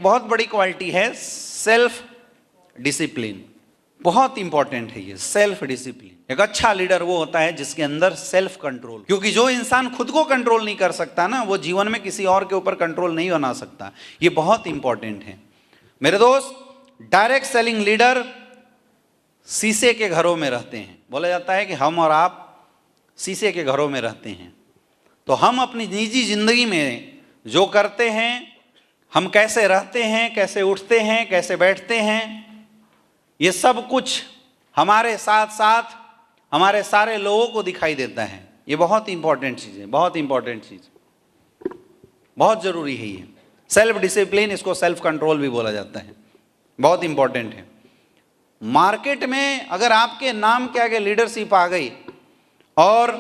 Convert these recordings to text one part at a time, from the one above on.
बहुत बड़ी क्वालिटी है सेल्फ डिसिप्लिन। बहुत इंपॉर्टेंट है ये सेल्फ डिसिप्लिन। एक अच्छा लीडर वो होता है जिसके अंदर सेल्फ कंट्रोल, क्योंकि जो इंसान खुद को कंट्रोल नहीं कर सकता ना, वो जीवन में किसी और के ऊपर कंट्रोल नहीं बना सकता। ये बहुत इंपॉर्टेंट है मेरे दोस्त। डायरेक्ट सेलिंग लीडर शीशे के घरों में रहते हैं। बोला जाता है कि हम और आप शीशे के घरों में रहते हैं, तो हम अपनी निजी जिंदगी में जो करते हैं, हम कैसे रहते हैं, कैसे उठते हैं, कैसे बैठते हैं, ये सब कुछ हमारे साथ साथ हमारे सारे लोगों को दिखाई देता है। ये बहुत इंपॉर्टेंट चीज़ है, बहुत इंपॉर्टेंट चीज़, बहुत ज़रूरी है ये सेल्फ डिसिप्लिन। इसको सेल्फ कंट्रोल भी बोला जाता है, बहुत इंपॉर्टेंट है। मार्केट में अगर आपके नाम के आगे लीडरशिप आ गई और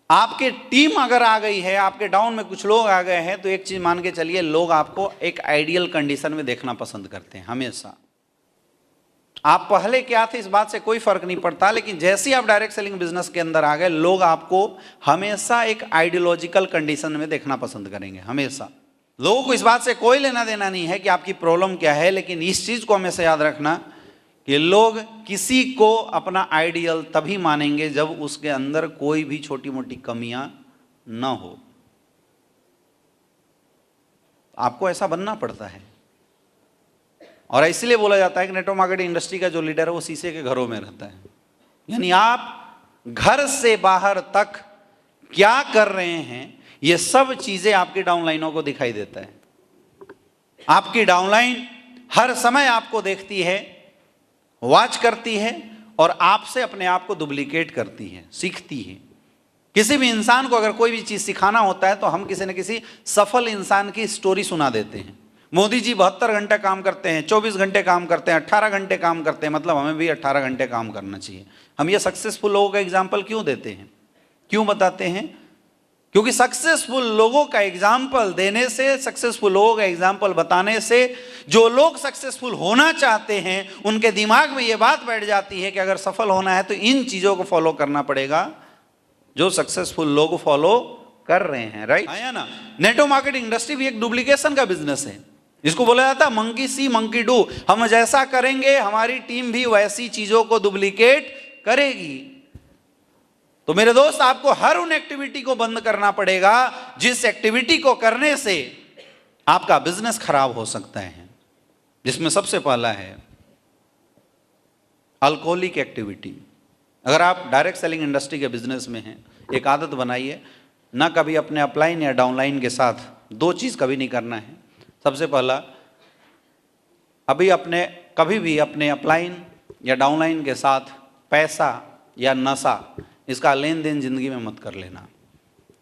आपके टीम अगर आ गई है, आपके डाउन में कुछ लोग आ गए हैं, तो एक चीज मान के चलिए, लोग आपको एक आइडियल कंडीशन में देखना पसंद करते हैं हमेशा। आप पहले क्या थे इस बात से कोई फर्क नहीं पड़ता, लेकिन जैसे ही आप डायरेक्ट सेलिंग बिजनेस के अंदर आ गए, लोग आपको हमेशा एक आइडियोलॉजिकल कंडीशन में देखना पसंद करेंगे हमेशा। लोगों को इस बात से कोई लेना देना नहीं है कि आपकी प्रॉब्लम क्या है, लेकिन इस चीज को हमेशा याद रखना कि लोग किसी को अपना आइडियल तभी मानेंगे जब उसके अंदर कोई भी छोटी मोटी कमियां ना हो। आपको ऐसा बनना पड़ता है, और इसलिए बोला जाता है कि नेटवर्क मार्केटिंग इंडस्ट्री का जो लीडर है वो शीशे के घरों में रहता है। यानी आप घर से बाहर तक क्या कर रहे हैं, ये सब चीजें आपकी डाउनलाइनों को दिखाई देता है। आपकी डाउनलाइन हर समय आपको देखती है, वॉच करती है, और आपसे अपने आप को डुप्लीकेट करती है, सीखती है। किसी भी इंसान को अगर कोई भी चीज सिखाना होता है तो हम किसी न किसी सफल इंसान की स्टोरी सुना देते हैं। मोदी जी 72 घंटे काम करते हैं, 24 घंटे काम करते हैं, 18 घंटे काम करते हैं, मतलब हमें भी 18 घंटे काम करना चाहिए। हम ये सक्सेसफुल लोगों का एग्जाम्पल क्यों देते हैं, क्यों बताते हैं? क्योंकि सक्सेसफुल लोगों का एग्जाम्पल देने से, सक्सेसफुल लोगों का एग्जाम्पल बताने से, जो लोग सक्सेसफुल होना चाहते हैं उनके दिमाग में ये बात बैठ जाती है कि अगर सफल होना है तो इन चीजों को फॉलो करना पड़ेगा जो सक्सेसफुल लोग फॉलो कर रहे हैं। राइट है ना? नेटवर्क मार्केटिंग इंडस्ट्री भी एक डुप्लीकेशन का बिजनेस है। इसको बोला जाता है मंकी सी मंकी डू। हम जैसा करेंगे हमारी टीम भी वैसी चीजों को डुप्लीकेट करेगी। तो मेरे दोस्त, आपको हर उन एक्टिविटी को बंद करना पड़ेगा जिस एक्टिविटी को करने से आपका बिजनेस खराब हो सकता है। जिसमें सबसे पहला है अल्कोहलिक एक्टिविटी। अगर आप डायरेक्ट सेलिंग इंडस्ट्री के बिजनेस में हैं, एक आदत बनाइए, ना कभी अपने अपलाइन या डाउनलाइन के साथ दो चीज कभी नहीं करना है। सबसे पहला, कभी भी अपने अपलाइन या डाउनलाइन के साथ पैसा या नशा, इसका लेन देन जिंदगी में मत कर लेना।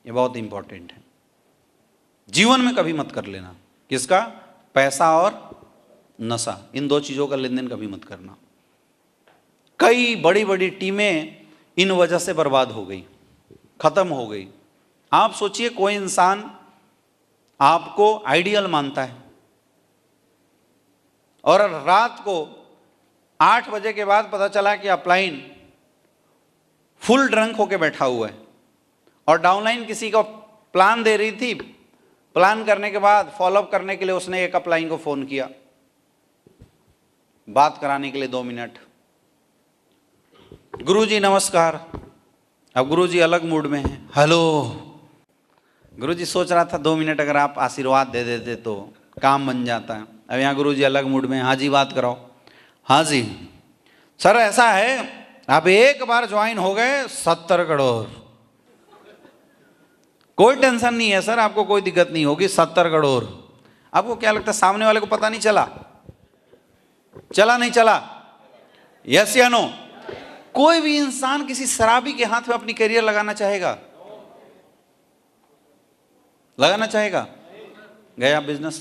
ये बहुत इंपॉर्टेंट है, जीवन में कभी मत कर लेना। किसका? पैसा और नशा, इन दो चीजों का लेन देन कभी मत करना। कई बड़ी बड़ी टीमें इन वजह से बर्बाद हो गई, खत्म हो गई। आप सोचिए, कोई इंसान आपको आइडियल मानता है और रात को 8 बजे के बाद पता चला कि अपलाइन फुल ड्रंक होके बैठा हुआ है, और डाउनलाइन किसी को प्लान दे रही थी। प्लान करने के बाद फॉलोअप करने के लिए उसने एक अपलाइन को फोन किया, बात कराने के लिए 2 मिनट। गुरुजी नमस्कार। अब गुरुजी अलग मूड में है। हेलो गुरुजी, सोच रहा था 2 मिनट अगर आप आशीर्वाद दे देते तो काम बन जाता है। अब यहाँ गुरुजी अलग मूड में। हाँ जी, बात कराओ। हाँ जी सर, ऐसा है, आप एक बार ज्वाइन हो गए 70 करोड़। कोई टेंशन नहीं है सर, आपको कोई दिक्कत नहीं होगी। 70 करोड़। आपको क्या लगता है सामने वाले को पता नहीं चला? चला नहीं चला? यस या नो? कोई भी इंसान किसी शराबी के हाथ में अपनी करियर लगाना चाहेगा? लगाना चाहेगा? गया बिजनेस।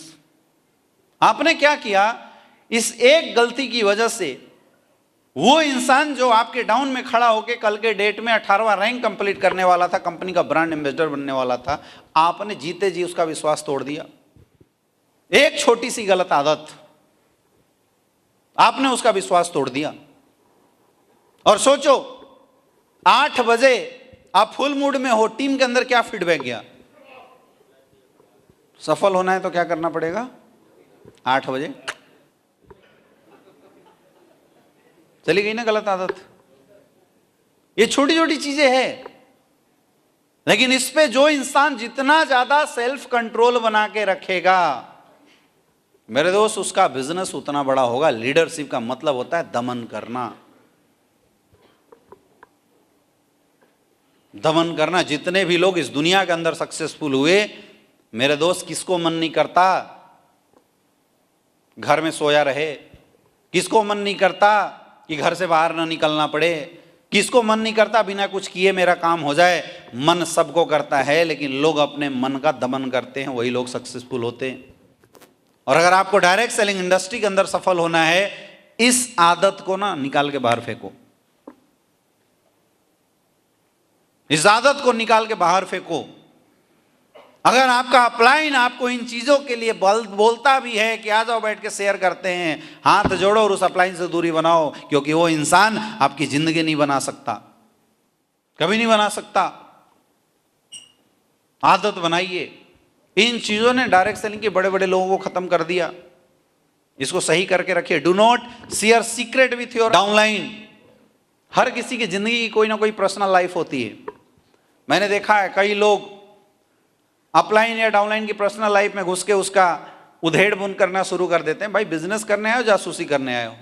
आपने क्या किया? इस एक गलती की वजह से वो इंसान जो आपके डाउन में खड़ा होकर कल के डेट में 18वां रैंक कंप्लीट करने वाला था, कंपनी का ब्रांड एम्बेसडर बनने वाला था, आपने जीते जी उसका विश्वास तोड़ दिया। एक छोटी सी गलत आदत, आपने उसका विश्वास तोड़ दिया। और सोचो, 8 बजे आप फुल मूड में हो, टीम के अंदर क्या फीडबैक गया? सफल होना है तो क्या करना पड़ेगा? 8 बजे चली गई ना गलत आदत। ये छोटी छोटी चीजें हैं, लेकिन इस पे जो इंसान जितना ज्यादा सेल्फ कंट्रोल बना के रखेगा मेरे दोस्त, उसका बिजनेस उतना बड़ा होगा। लीडरशिप का मतलब होता है दमन करना। दमन करना। जितने भी लोग इस दुनिया के अंदर सक्सेसफुल हुए मेरे दोस्त, किसको मन नहीं करता घर में सोया रहे? किसको मन नहीं करता कि घर से बाहर ना निकलना पड़े? किसको मन नहीं करता बिना कुछ किए मेरा काम हो जाए? मन सबको करता है, लेकिन लोग अपने मन का दमन करते हैं, वही लोग सक्सेसफुल होते हैं। और अगर आपको डायरेक्ट सेलिंग इंडस्ट्री के अंदर सफल होना है, इस आदत को ना निकाल के बाहर फेंको। इस आदत को निकाल के बाहर फेंको। अगर आपका अपलाइन आपको इन चीजों के लिए बोलता भी है कि आ जाओ बैठ के शेयर करते हैं, हाथ जोड़ो और उस अपलाइन से दूरी बनाओ, क्योंकि वो इंसान आपकी जिंदगी नहीं बना सकता, कभी नहीं बना सकता। आदत बनाइए। इन चीजों ने डायरेक्ट सेलिंग के बड़े बड़े लोगों को खत्म कर दिया। इसको सही करके रखिए। Do not share secret with your downline. हर किसी की जिंदगी की कोई ना कोई पर्सनल लाइफ होती है। मैंने देखा है कई लोग अपलाइन या डाउनलाइन की पर्सनल लाइफ में घुस के उसका उधेड़ बुन करना शुरू कर देते हैं। भाई बिजनेस करने आए हो, जासूसी करने आए हो?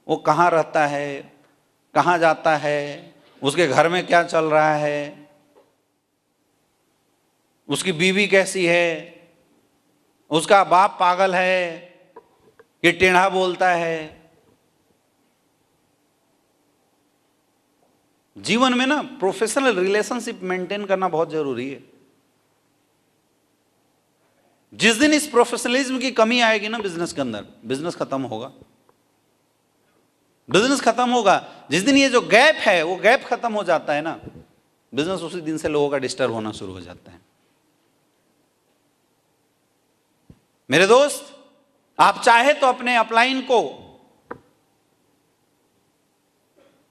वो कहाँ रहता है, कहाँ जाता है, उसके घर में क्या चल रहा है, उसकी बीवी कैसी है, उसका बाप पागल है कि टेढ़ा बोलता है। जीवन में ना प्रोफेशनल रिलेशनशिप मेंटेन करना बहुत जरूरी है। जिस दिन इस प्रोफेशनलिज्म की कमी आएगी ना बिजनेस के अंदर, बिजनेस खत्म होगा। बिजनेस खत्म होगा जिस दिन ये जो गैप है वो गैप खत्म हो जाता है ना, बिजनेस उसी दिन से लोगों का डिस्टर्ब होना शुरू हो जाता है। मेरे दोस्त, आप चाहे तो अपने अपलाइन को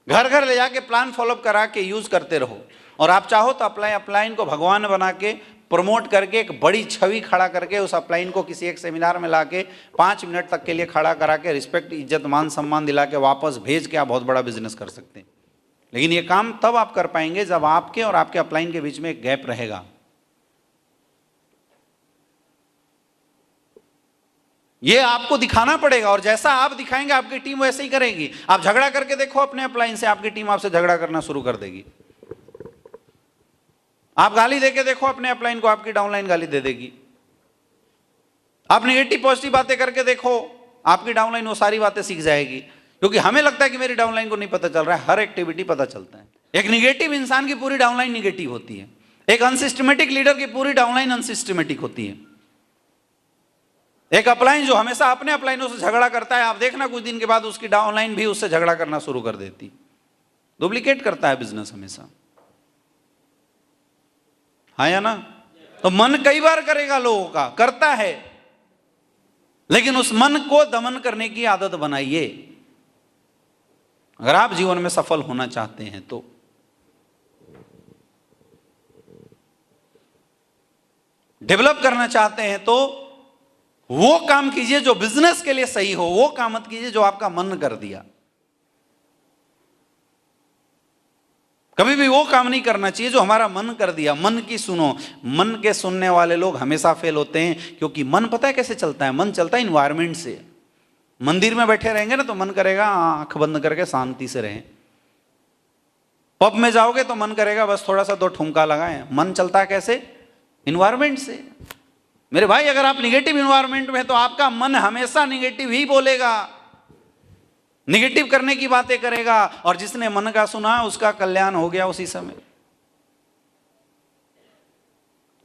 घर घर ले जाके प्लान फॉलोअप करा के यूज करते रहो, और आप चाहो तो अपलाइन को भगवान बना के प्रमोट करके एक बड़ी छवि खड़ा करके उस अपलाइन को किसी एक सेमिनार में लाके 5 मिनट तक के लिए खड़ा करा के रिस्पेक्ट, इज्जत, मान सम्मान दिला के वापस भेज के आप बहुत बड़ा बिजनेस कर सकते हैं। लेकिन ये काम तब आप कर पाएंगे जब आपके और आपके अपलाइन के बीच में एक गैप रहेगा। ये आपको दिखाना पड़ेगा, और जैसा आप दिखाएंगे आपकी टीम वैसे ही करेगी। आप झगड़ा करके देखो अपने अपलाइन से, आपकी टीम आपसे झगड़ा करना शुरू कर देगी। आप गाली देके देखो अपने अपलाइन को, आपकी डाउनलाइन गाली दे देगी। आप नेगेटिव पॉजिटिव बातें करके देखो, आपकी डाउनलाइन वो सारी बातें सीख जाएगी। क्योंकि हमें लगता है कि मेरी डाउनलाइन को नहीं पता चल रहा है, हर एक्टिविटी पता चलता है। एक निगेटिव इंसान की पूरी डाउनलाइन निगेटिव होती है, एक अनसिस्टमेटिक लीडर की पूरी डाउनलाइन अनसिस्टमेटिक होती है। एक अपलाइन जो हमेशा अपने अपलाइनों से झगड़ा करता है, आप देखना कुछ दिन के बाद उसकी डाउनलाइन भी उससे झगड़ा करना शुरू कर देती। डुप्लीकेट करता है बिजनेस हमेशा, हाँ या ना? तो मन कई बार करेगा, लोगों का करता है, लेकिन उस मन को दमन करने की आदत बनाइए अगर आप जीवन में सफल होना चाहते हैं तो। डेवलप करना चाहते हैं तो वो काम कीजिए जो बिजनेस के लिए सही हो, वो काम मत कीजिए जो आपका मन कर दिया। कभी भी वो काम नहीं करना चाहिए जो हमारा मन कर दिया। मन की सुनो। मन के सुनने वाले लोग हमेशा फेल होते हैं, क्योंकि मन पता है कैसे चलता है? मन चलता है इन्वायरमेंट से। मंदिर में बैठे रहेंगे ना तो मन करेगा आंख बंद करके शांति से रहें। पब में जाओगे तो मन करेगा बस थोड़ा सा 2 ठुमका लगाएं। मन चलता है कैसे? इन्वायरमेंट से। मेरे भाई, अगर आप निगेटिव इन्वायरमेंट में, तो आपका मन हमेशा निगेटिव ही बोलेगा, निगेटिव करने की बातें करेगा, और जिसने मन का सुना उसका कल्याण हो गया उसी समय।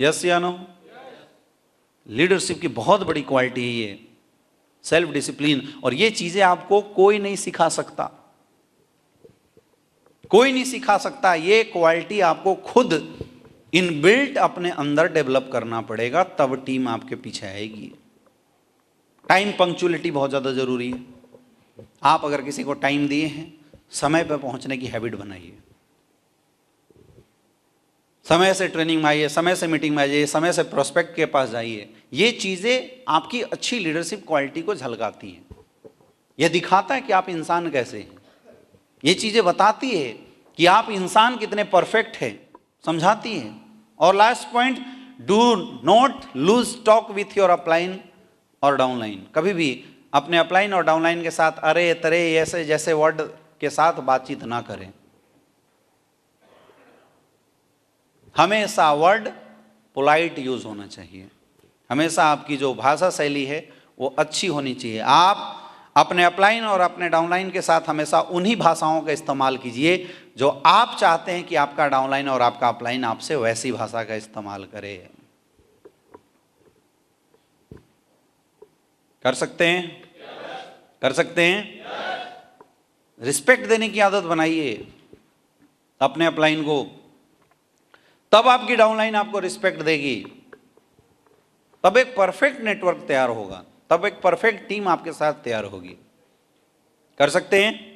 यस या नो? लीडरशिप की बहुत बड़ी क्वालिटी है ये, सेल्फ डिसिप्लिन। और ये चीजें आपको कोई नहीं सिखा सकता, कोई नहीं सिखा सकता। ये क्वालिटी आपको खुद इनबिल्ट अपने अंदर डेवलप करना पड़ेगा, तब टीम आपके पीछे आएगी। टाइम पंक्चुअलिटी बहुत ज्यादा जरूरी है। आप अगर किसी को टाइम दिए हैं, समय पर पहुंचने की हैबिट बनाइए। समय से ट्रेनिंग में आइए, समय से मीटिंग में आइए, समय से प्रोस्पेक्ट के पास जाइए। ये चीज़ें आपकी अच्छी लीडरशिप क्वालिटी को झलकाती हैं। यह दिखाता है कि आप इंसान कैसे हैं। ये चीज़ें बताती है कि आप इंसान कितने परफेक्ट हैं, समझाती है। और last point, do not lose talk with your upline और डाउनलाइन। कभी भी अपने अपलाइन और डाउनलाइन के साथ अरे तरे ऐसे जैसे वर्ड के साथ बातचीत ना करें। हमेशा वर्ड पोलाइट यूज होना चाहिए। हमेशा आपकी जो भाषा शैली है वो अच्छी होनी चाहिए। आप अपने अपलाइन और अपने डाउनलाइन के साथ हमेशा उन्हीं भाषाओं का इस्तेमाल कीजिए जो आप चाहते हैं कि आपका डाउनलाइन और आपका अपलाइन आपसे वैसी भाषा का इस्तेमाल करे। कर सकते हैं? कर सकते हैं? रिस्पेक्ट देने की आदत बनाइए अपने अपलाइन को, तब आपकी डाउनलाइन आपको रिस्पेक्ट देगी। तब एक परफेक्ट नेटवर्क तैयार होगा, तब एक परफेक्ट टीम आपके साथ तैयार होगी। कर सकते हैं?